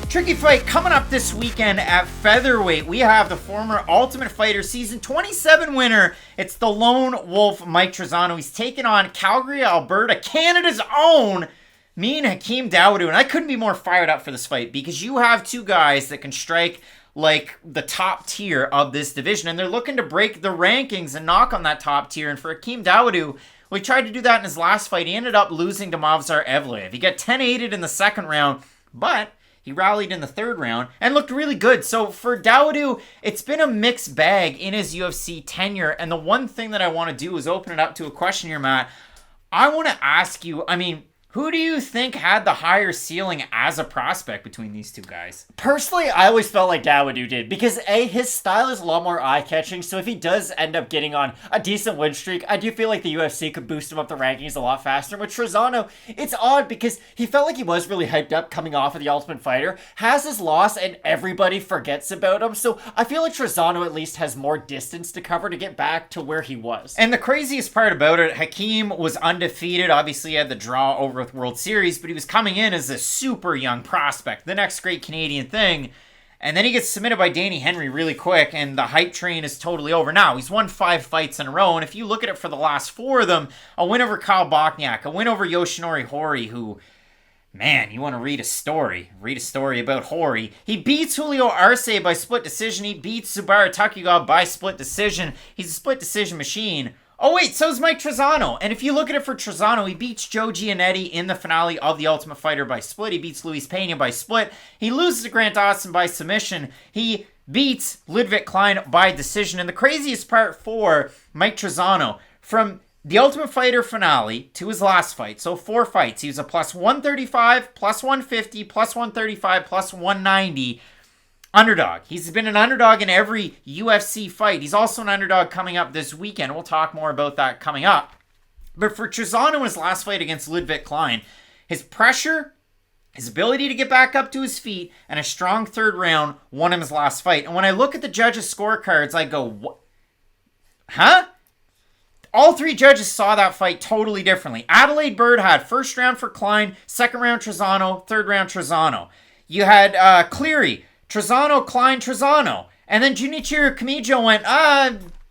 Tricky fight coming up this weekend at featherweight. We have the former Ultimate Fighter Season 27 winner. It's the Lone Wolf, Mike Trizano. He's taking on Calgary, Alberta, Canada's own, me and Hakeem Dawodu. And I couldn't be more fired up for this fight because you have two guys that can strike like the top tier of this division. And they're looking to break the rankings and knock on that top tier. And for Hakeem Dawodu, we tried to do that in his last fight. He ended up losing to Movsar Evloev. He got 10-8'd in the second round, but he rallied in the third round and looked really good. So for Dawodu, it's been a mixed bag in his UFC tenure. And the one thing that I want to do is open it up to a question here, Matt. I want to ask you, who do you think had the higher ceiling as a prospect between these two guys? Personally, I always felt like Dawodu did because his style is a lot more eye-catching, so if he does end up getting on a decent win streak, I do feel like the UFC could boost him up the rankings a lot faster. With Trizano, it's odd because he felt like he was really hyped up coming off of the Ultimate Fighter, has his loss, and everybody forgets about him, so I feel like Trizano at least has more distance to cover to get back to where he was. And the craziest part about it, Hakeem was undefeated. Obviously, he had the draw over with World Series, but he was coming in as a super young prospect, the next great Canadian thing, and then he gets submitted by Danny Henry really quick, and the hype train is totally over. Now, he's won 5 fights in a row, and if you look at it for the last 4 of them, a win over Kyle Bochniak, a win over Yoshinori Horii, who, man, you want to read a story about Horii. He beats Julio Arce by split decision. He beats Zubaira Tukhugov by split decision. He's a split decision machine. Oh wait, so is Mike Trizano. And if you look at it for Trizano, he beats Joe Giannetti in the finale of The Ultimate Fighter by split. He beats Luis Pena by split. He loses to Grant Dawson by submission. He beats Ludwig Klein by decision. And the craziest part for Mike Trizano, from the Ultimate Fighter finale to his last fight, so 4 fights, he was a plus 135, plus 150, plus 135, plus 190 underdog. He's been an underdog in every UFC fight. He's also an underdog coming up this weekend. We'll talk more about that coming up. But for Trizano in his last fight against Ludwig Klein, his pressure, his ability to get back up to his feet, and a strong third round won him his last fight. And when I look at the judges' scorecards, I go, what? Huh? All 3 judges saw that fight totally differently. Adelaide Bird had first round for Klein, second round Trizano, third round Trizano. You had Cleary, Trizano, Klein, Trizano. And then Junichiro Kamijo went,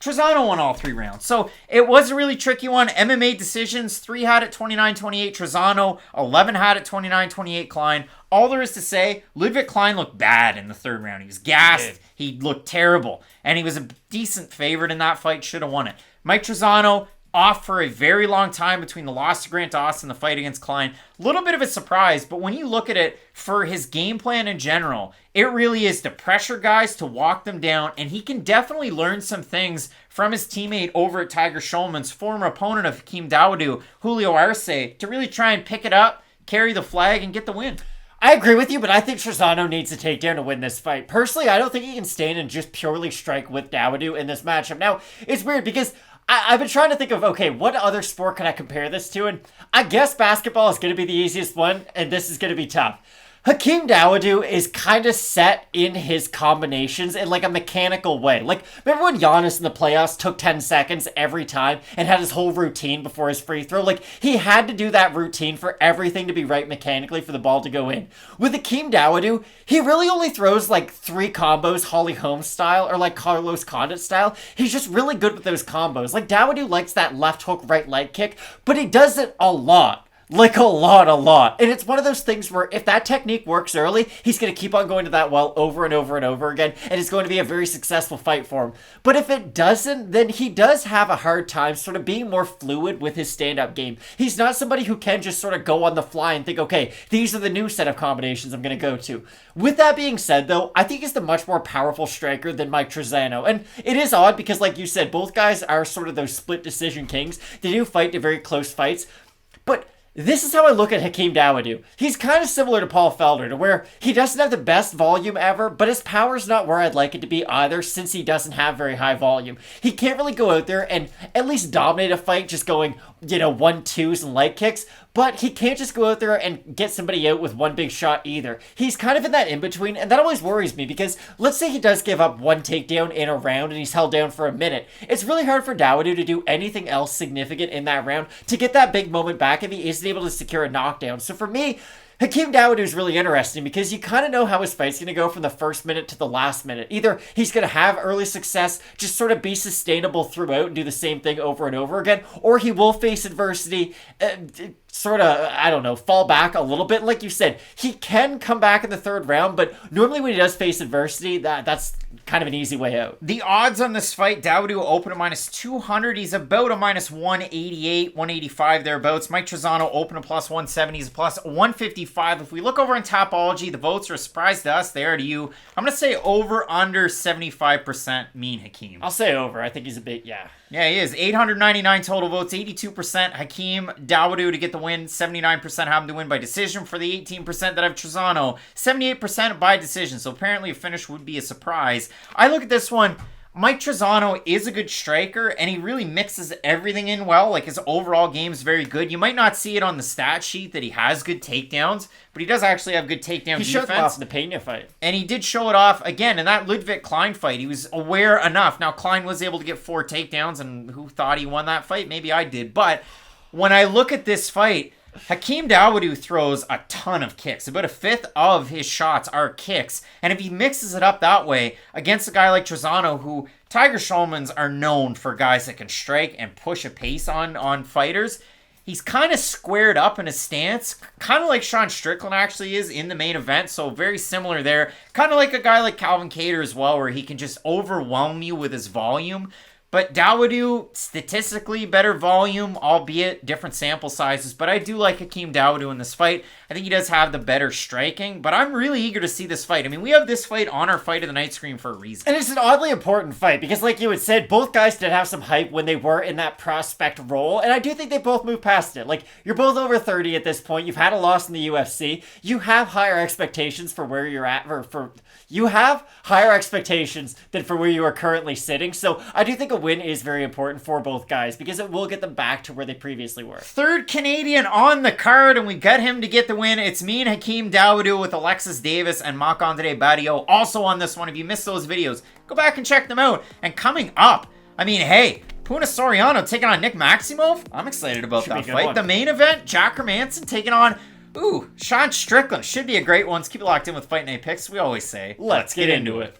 Trizano won all 3 rounds. So it was a really tricky one. MMA decisions, 3 had it 29-28 Trizano, 11 had it 29-28 Klein. All there is to say, Ludwig Klein looked bad in the third round. He was gassed. He looked terrible. And he was a decent favorite in that fight, should have won it. Mike Trizano, off for a very long time between the loss to Grant Dawson and the fight against Klein. A little bit of a surprise, but when you look at it for his game plan in general, it really is to pressure guys, to walk them down, and he can definitely learn some things from his teammate over at Tiger Schulman's former opponent of Hakeem Dawodu, Julio Arce, to really try and pick it up, carry the flag, and get the win. I agree with you, but I think Trizano needs a takedown to win this fight. Personally, I don't think he can stand and just purely strike with Dawodu in this matchup. Now, it's weird because I've been trying to think of, okay, what other sport can I compare this to? And I guess basketball is going to be the easiest one, and this is going to be tough. Hakeem Dawodu is kind of set in his combinations in like a mechanical way. Like, remember when Giannis in the playoffs took 10 seconds every time and had his whole routine before his free throw? Like, he had to do that routine for everything to be right mechanically for the ball to go in. With Hakeem Dawodu, he really only throws like 3 combos Holly Holmes style or like Carlos Condit style. He's just really good with those combos. Like, Dawodu likes that left hook, right leg kick, but he does it a lot. Like a lot. And it's one of those things where if that technique works early, he's going to keep on going to that well over and over and over again, and it's going to be a very successful fight for him. But if it doesn't, then he does have a hard time sort of being more fluid with his stand-up game. He's not somebody who can just sort of go on the fly and think, okay, these are the new set of combinations I'm going to go to. With that being said, though, I think he's the much more powerful striker than Mike Trizano. And it is odd because, like you said, both guys are sort of those split decision kings. They do fight to very close fights, but this is how I look at Hakeem Dawodu. He's kind of similar to Paul Felder, to where he doesn't have the best volume ever, but his power's not where I'd like it to be either, since he doesn't have very high volume. He can't really go out there and at least dominate a fight just going, 1-2s and leg kicks, but he can't just go out there and get somebody out with one big shot either. He's kind of in that in-between, and that always worries me, because let's say he does give up one takedown in a round and he's held down for a minute. It's really hard for Dawodu to do anything else significant in that round to get that big moment back if he isn't able to secure a knockdown. So for me, Hakeem Dawodu is really interesting because you kind of know how his fight's going to go from the first minute to the last minute. Either he's going to have early success, just sort of be sustainable throughout and do the same thing over and over again, or he will face adversity, sort of, I don't know, fall back a little bit. Like you said, he can come back in the third round, but normally when he does face adversity, that's kind of an easy way out. The odds on this fight, Dawodu will open at -200. He's about a -188, 185 thereabouts. Mike Trizano open a +170. He's a +155. If we look over in Tapology, the votes are a surprise to us. They are to you. I'm going to say over under 75% mean Hakeem. I'll say over. I think he's a bit, yeah. Yeah, he is. 899 total votes, 82% Hakeem Dawodu to get the win, 79% have him to win by decision. For the 18% that have Trizano, 78% by decision. So apparently a finish would be a surprise. I look at this one. Mike Trizano is a good striker, and he really mixes everything in well. Like, his overall game is very good. You might not see it on the stat sheet that he has good takedowns, but he does actually have good takedown defense. He showed it off in the Pena fight. And he did show it off, again, in that Ludwig-Klein fight. He was aware enough. Now, Klein was able to get 4 takedowns, and who thought he won that fight? Maybe I did. But when I look at this fight, Hakeem Dawodu throws a ton of kicks. About a fifth of his shots are kicks. And if he mixes it up that way against a guy like Trizano, who Tiger Schulmans are known for guys that can strike and push a pace on fighters, he's kind of squared up in his stance, kind of like Sean Strickland actually is in the main event, so very similar there. Kind of like a guy like Calvin Kattar as well, where he can just overwhelm you with his volume. But Dawodu, statistically better volume, albeit different sample sizes. But I do like Hakeem Dawodu in this fight. I think he does have the better striking. But I'm really eager to see this fight. I mean, we have this fight on our Fight of the Night screen for a reason. And it's an oddly important fight because, like you had said, both guys did have some hype when they were in that prospect role. And I do think they both moved past it. Like, you're both over 30 at this point. You've had a loss in the UFC. You have higher expectations for where you're at. You have higher expectations than for where you are currently sitting. So I do think a win is very important for both guys because it will get them back to where they previously were. Third Canadian on the card, and we got him to get the win. It's me and Hakeem Dawodu with Alexis Davis and Marc-Andre Barriault also on this one. If you missed those videos, go back and check them out. And coming up, I mean, hey, Puna Soriano taking on Nick Maximov. I'm excited about that fight. The main event, Jack Hermansson taking on Sean Strickland. Should be a great one. Let's keep it locked in with Fight Night Picks. We always say, let's get into it.